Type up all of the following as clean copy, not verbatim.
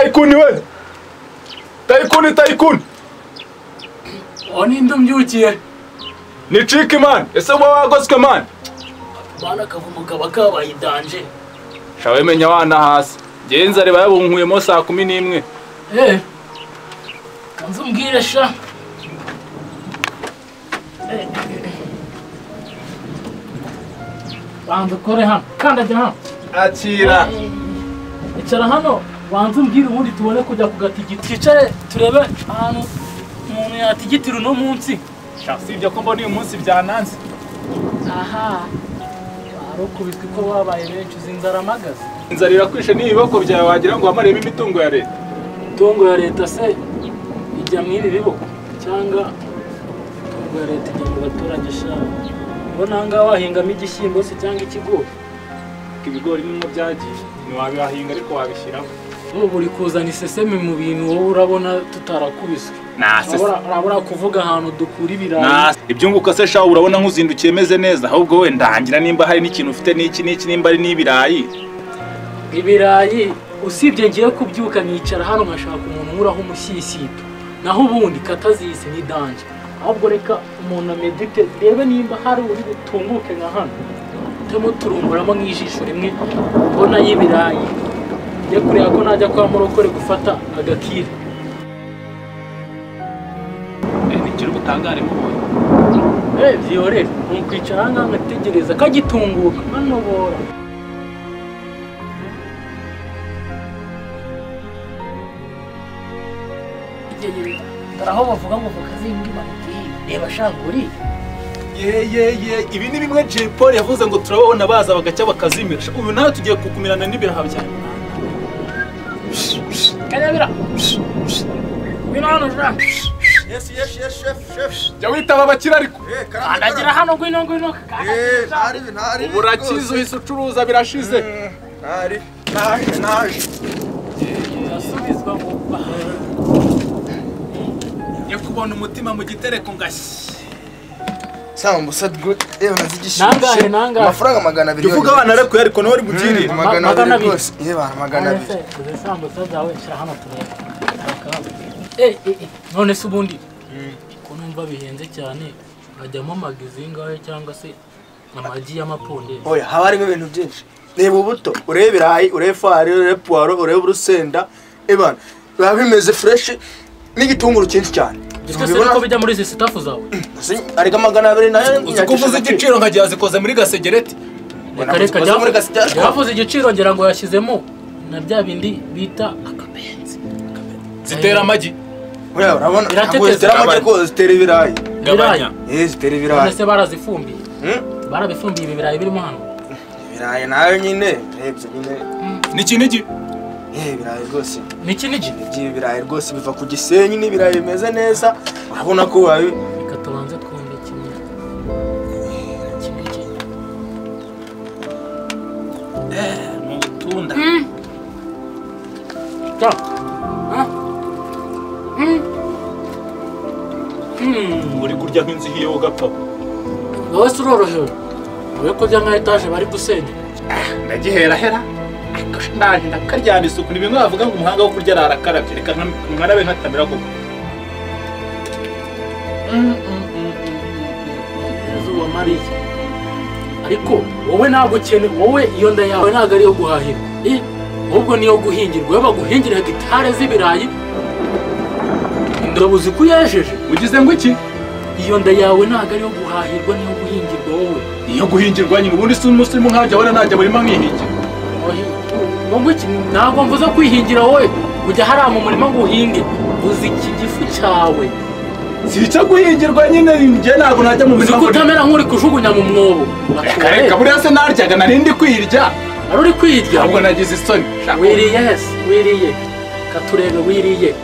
Tycoon we. Tycoon. Oni ndumbyukiye. Ni tricky man. Ese wagoswe man. Bana kavumu kabaye danje. Shawe menya wana hasi. Genza reba yabunkuyemo saa 11. Kanzumbwire sha. Banza kore hano. Kandaje hano. Akira. Icara hano. Banza umbwire ubundi tubone kujya kugatigiti. Twicare turebe ahantu umuntu yatigitira no munsi. Sibyo ko mbona uyu munsi byananze. Aha. Barokubitwe ko wabaye benshi zinzara magaze. Inzarira kwishe n'ibiboko byawe wagira ngo wamarebe imitungo ya leta. Imitungo ya leta se ijya mwiri biboko cyangwa imitungo ya leta ijya mu baturage sha. Ubona nga wahingamo igishyimbo se cyangwa ikigori. Ibigori nimwe byagiye. Ni wabihahinga ariko wabishyiraho. Ubu uri kuzana iseseme mu bintu wowe urabona tutarakubiswe. Urabura kuvuga ahantu dukura ibirayi. Ibyo nguko se sha urabona nk'uzindukiye meze neza ahubwo we ndangira nimba hari n'ikintu ufite n'iki nimba ari n'ibirayi. Ibirayi usibye ngiye kubyuka nicara hano nkashaka umuntu nkuraho umushyishyito. Naho ubundi katazise ni danje. Ahubwo reka umuntu amedite rebe nimba hari uri gutunguke nka hano. Temo turumburamo nk'ijisho rimwe mbona y'ibirayi. Ye kureba ko najya kwa murokore gufata agakira. Nikiri gutangare mu boye. Vyorere nkwicara hanga ngategereza kagitunguka manobora. Taraho bavuga ngo bakazingi bamuti. Reba shanguri. Ibi ni bimwe J Paul yavuze ngo turabona baza bagacya bakazimira. Uyu nawe tugiye kukumirana n'ibiraha cyane. Kanabira. Winano jra. Yes, chef. Jya witaba abakira ariko. Kandagira hano gwino. Ntari. Uburakizo uhise ucuruza birashize. Ntari. Asubizwa mu Yo kubona umutima mu gitereko ngashyi. Sambu sadgo nazigishije. Nangahe. Amafaranga 200. Uvuga abana ariko ariko no uri bugirire. 200 rwose. Bana 200. Sambu sazawe shira hano turebe. None se ubundi ko numva bihenze cyane ajyamo magazinga cyangwa se amagi y'amapondezi. Oya haba harimo ibintu byinshi. Reba ubuto, urebe ibirayi, urebe fari, urebe poiro, urebe urusenda. Ebana, biba bimeze fresh n'igitunguru cyinshi cyane. Bibona ko bijya muri izi staff zawe. Ariko 200 nayo Uzi igiciro nkagiye zikoze muri gasegereti. Reka yavuze igiciro ngira ngo yashyizemo na bya bindi bita akabenzi. Zitera amagi. Oya urabona zitera amagi ko zitera ibirayi. Gabanya. Zitera ibirayi. Ese barazifumbiye. Barabifumbiye ibirayi birimo hano. Ibirayi nayo nyine rebye nyine. Ni kinigi. Ibirayi rwose. Ni kinigi. Ibirayi rwose biva ku Gisenyi n'ibirayi bimeze neza. Urabona ko wabi katubanze twumve kimwe. Kinigi. Mu tunda. Ta. Uri kurya nk'inzihi yo gapfa. Wowe surorohewe. Wowe ko bya nka etage bari gusenya. Ndagihera hera. Ndaje ndakaryana isuku ni bimwe bavuga ngo umuhanga wo kurya arakarabye reka nkanabe nkatamira ko. Zuba Mariya. Ariko wowe ntabwo cyene wowe iyo nda yawe ntago ari yo guhahira. Ahubwo niyo guhingirwa. Wowe baguhingira hegitare z'ibirayi. Ndabuzi kuyejeje. Ugize ngo iki? Iyo nda yawe ntago ari yo guhahirwa niyo guhingirwa wowe. Iyo guhingirwa nyine ubundi si umusirimu nkajya wala najya burimo mwihingira. Ngo iki ntabwo mvuze kwihingira wowe kujya hari mu murima ngo uhinge. Uzi iki gifu cyawe. Si icyo guhingirwa nyine nge ntabwo najya mu murima. Kutamera nk'uri kujugunya mu mwobo. Reka buriya se naryaga narindi kwirya. Ari uri kwirya. Ahubwo nagize isoni. Wiriye. Katurebe wiriye.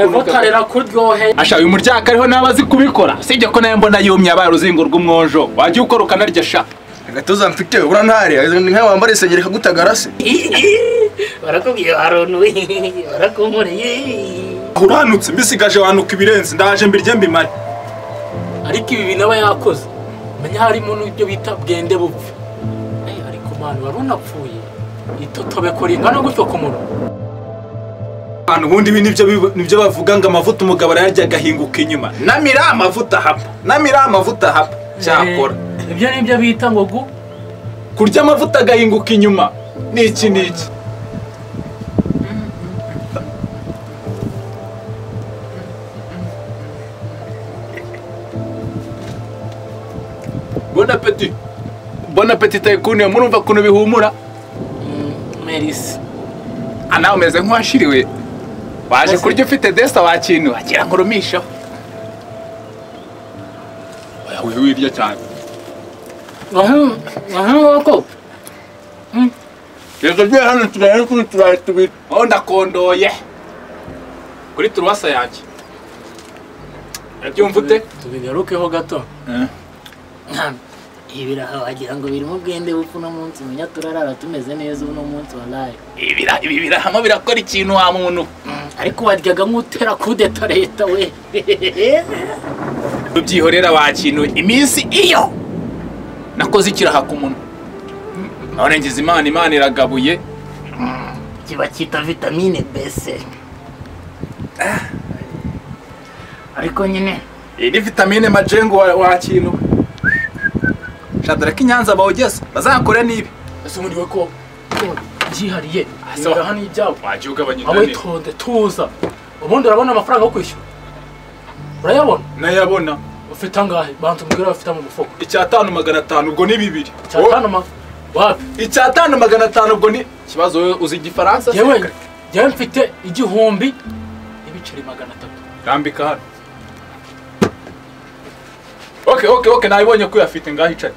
Evotarera kuryohe. Asha uyu muryaka ariho nabazi kubikora. Sibye ko naye mbona yumye abaye uruzingo rw'umwojo. Wagiye ukora ukanarya sha. Agatuza mfite ubura ntari nka wambare isengeri kagutagara se. Barakubwiye haronuwe. Barakomoreye. Uranutse mbisigaje wanuka ibirenze ndaje mbirye mbimare. Ariko ibi binaba yakoze. Menya harimo n'ibyo bita bwende bupfe. Ariko manu warunapfuye. itotobeko ringana gutyo ku munwa. Abantu ubundi ibi nibyo bavuga ngo amavuta umugabo arayarya agahinguka inyuma. Namira amavuta hapa cyakora. Ibyo nibyo bita ngo kurya amavuta agahinguka inyuma. Niki Bon appétit taikuni murumva kuno bihumura. Meris. Ana umeze nk'washiriwe. Waje kurya ufite desta wakintu agira ngo rumishaho. Oya wirya cyane. Ko. Yego byo hano turare kuri tubiri. Onda kondoye. Kuri turwasa yanjye. Yabyumva ute? Tubigarukeho gato. Ibiraha wagira ngo birimo bwende bupfu no munsi munya turarara tumeze neza uno munsi wallahi. Ibi birahama birakora ikintu wa muntu. Ariko waryaga nk'utera kudeta leta we. Byihorera wakintu iminsi iyo nakoze ikiraha ku muntu. None ngize Imana iragabuye. Kiba kita vitamine B6. Ariko nyine ni vitamine majengo wakintu. Shadara kinyanza bawugeze bazakora nibi. Ese muri we ko byihariye. Hano ibyawo. Waje ugabanya aho itonde tuza. Ubundi urabona amafaranga yo kwishyura. Urayabona? Nayabona. Ufite angahe? Bantu mbwira ufite mu mufuko. 5,500 ubwo ni 2. 5,500. Wapi? 5,500 ubwo ni kibazo uzi igifaransa. Yewe mfite igihumbi ibiceri 300. Rambika hano. Okay, nabibonye ko yafite ngaho icari.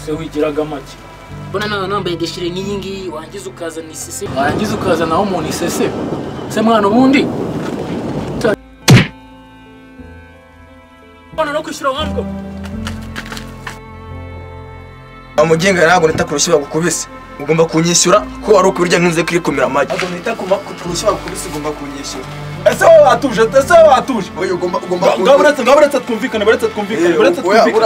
Se wigiraga make. Bona nawe nambaye deshire nk'iyingi wangiza ukaza ni sese. Wangiza ukaza naho umuntu isese. Se mwana ubundi. Bona no kwishura wango. Amugenga ntabwo nita kurushya bagukubise. Ugomba kunyishyura ko wari ukubirya nkunze kwikumira amagi. Ntabwo nita kurushya bagukubise ugomba kunyishyura. Ese watuje. Oya ugomba ngaburetse twumvikane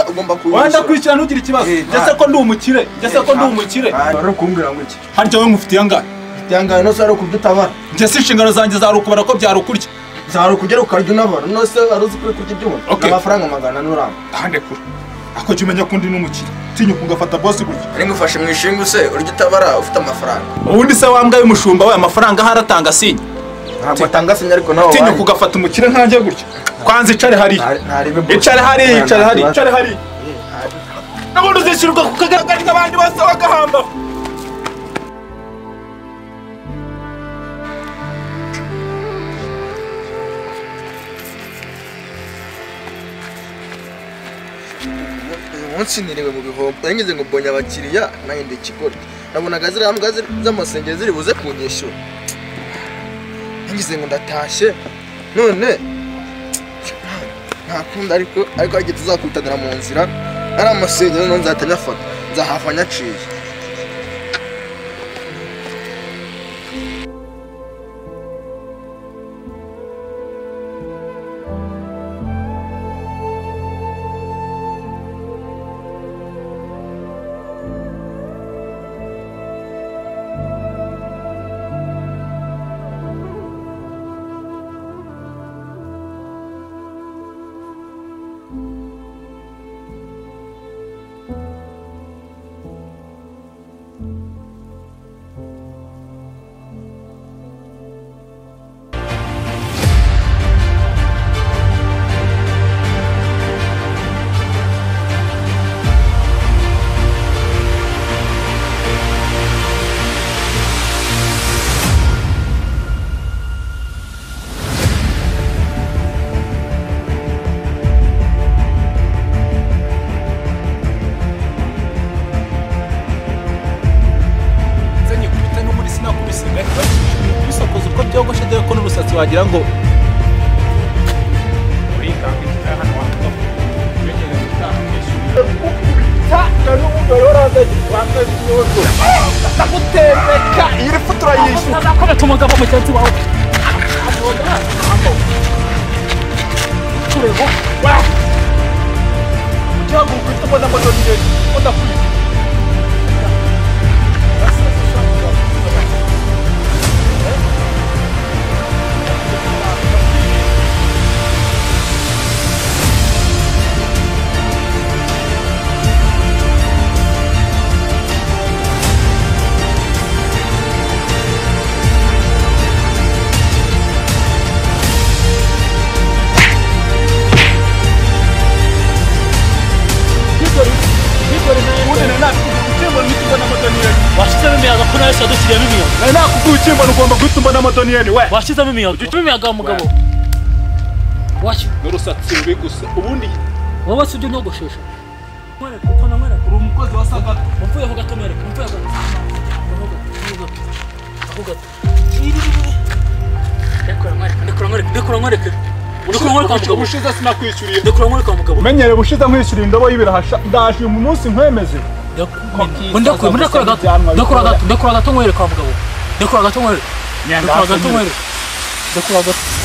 ugomba kunyishyura. Wanda kwishyura ntugira ikibazo. Ndetse ko ndi umukire. Bari kumbwira ngo iki? Harya we mufitiye angahe? Mfitiye no saro kudutabara. Nje si inshingano zanjye zarukubara ko byarukurya. Zarukugera ukarya unabara. No se aruzi kuri kurya ibyo. Amafaranga 100 n'uramba. Hande kure. Ako jumenya ko ndi n'umukire. Tinyuka ugafata boss gutya. Ari ngufashe mu ishinga se urya utabara ufite amafaranga. Ubundi se wambwa y'umushumba we amafaranga haratanga sinye. Ntabwo atanga sinye ariko nawe. Tinyuka ugafata umukire nkanjye gutya. Kwanza icare hari. Icare hari. Nabundi uzishyirwa kukagaragariza abandi bose bagahamba. Umunsi niriwe mu bihombo yangize ngo mbonye abakiriya nahinde ikigori nabonaga ziriya mbwa z'amasenge ziri buze kunyishyura yangize ngo ndatashye none ntakunda ariko agiye tuzakutanira mu nzira ari amasenge none nzatanya afata nzahava nyaciye wagira ngo ndaguteka iyi fu turayishyura ntakobeta umugabo mugenzi wawe turego ugihaguruka ufite mbona mbona ndakwiye wese wadushyiriyemo imiyaga. nari nakubwiye ukimbona ugomba guhita umbona amadoniyeni we. Washyizemo imiyaga. Ujya imiyaga mugabo. N'urusatsi rubi gusa. Ubundi wowe se ujya unyogoshesha. Mwereka uko namwereka. uri umukozi wa Sagata. Mvuye ho gato mwereka. Mvuye ho gato. Aho gato. Ndekura mwereka. Ubushize sinakwishyuriye. Ndekura mwereka mugabo. Umenyere ubushize nkwishyuriye indobo y'ibirahasha. Ndaje uyu munsi nkwemeze. Ndekura gato mwereka mugabo. Ndekura gato mwereka. Ndekura gato.